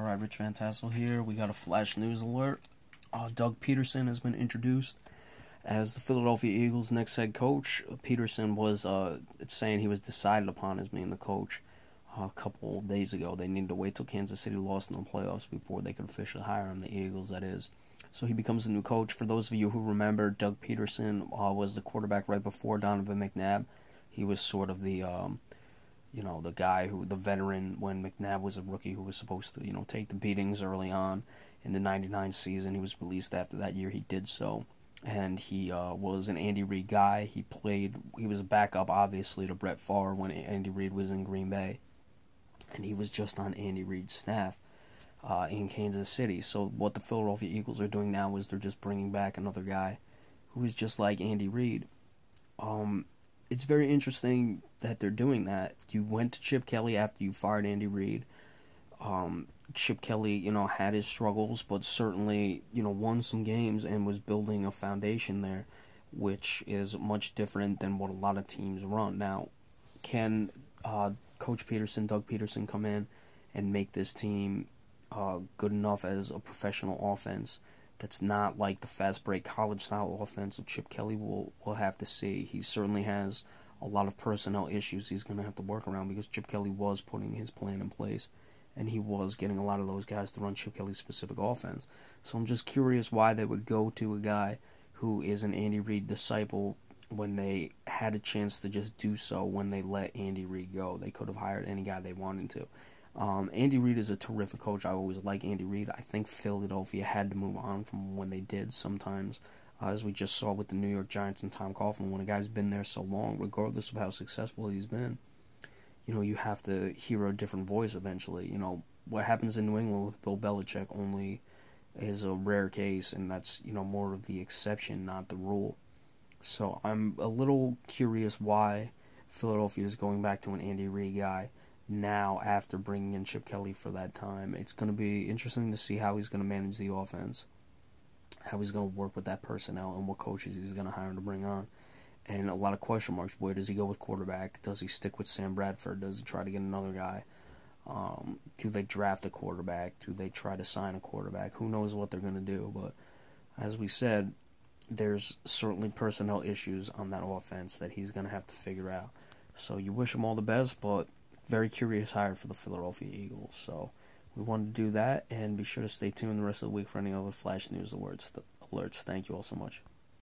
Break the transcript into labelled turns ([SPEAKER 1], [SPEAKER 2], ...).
[SPEAKER 1] Alright, Rich Van Tassel here. We got a flash news alert. Doug Pederson has been introduced as the Philadelphia Eagles' next head coach. Pederson was saying he was decided upon as being the coach a couple of days ago. They needed to wait till Kansas City lost in the playoffs before they could officially hire him, the Eagles, that is. So he becomes the new coach. For those of you who remember, Doug Pederson was the quarterback right before Donovan McNabb. He was sort of the the guy the veteran when McNabb was a rookie who was supposed to, take the beatings early on in the '99 season. He was released after that year. He did so. And he was an Andy Reid guy. He was a backup, obviously, to Brett Favre when Andy Reid was in Green Bay. And he was just on Andy Reid's staff in Kansas City. So what the Philadelphia Eagles are doing now is they're just bringing back another guy who is just like Andy Reid. It's very interesting that they're doing that. You went to Chip Kelly after you fired Andy Reid. Chip Kelly, had his struggles, but certainly, won some games and was building a foundation there, which is much different than what a lot of teams run. Now, can Coach Pederson, Doug Pederson, come in and make this team good enough as a professional offense that's not like the fast break college style offense of Chip Kelly? We'll have to see. He certainly has a lot of personnel issues he's going to have to work around because Chip Kelly was putting his plan in place and he was getting a lot of those guys to run Chip Kelly's specific offense. So I'm just curious why they would go to a guy who is an Andy Reid disciple when they had a chance to just do so when they let Andy Reid go. They could have hired any guy they wanted to. Andy Reid is a terrific coach. I always like Andy Reid. I think Philadelphia had to move on from when they did sometimes, as we just saw with the New York Giants and Tom Coughlin. When a guy's been there so long, regardless of how successful he's been, you have to hear a different voice eventually. What happens in New England with Bill Belichick only is a rare case, and that's, more of the exception, not the rule. So I'm a little curious why Philadelphia is going back to an Andy Reid guy now after bringing in Chip Kelly for that time. It's going to be interesting to see how he's going to manage the offense, how he's going to work with that personnel, and what coaches he's going to hire to bring on. And a lot of question marks. Where does he go with quarterback? Does he stick with Sam Bradford? Does he try to get another guy? Do they draft a quarterback? Do they try to sign a quarterback? Who knows what they're going to do? But as we said, there's certainly personnel issues on that offense that he's going to have to figure out. So you wish him all the best, but very curious hire for the Philadelphia Eagles. So we wanted to do that, and be sure to stay tuned the rest of the week for any other flash news alerts. Thank you all so much.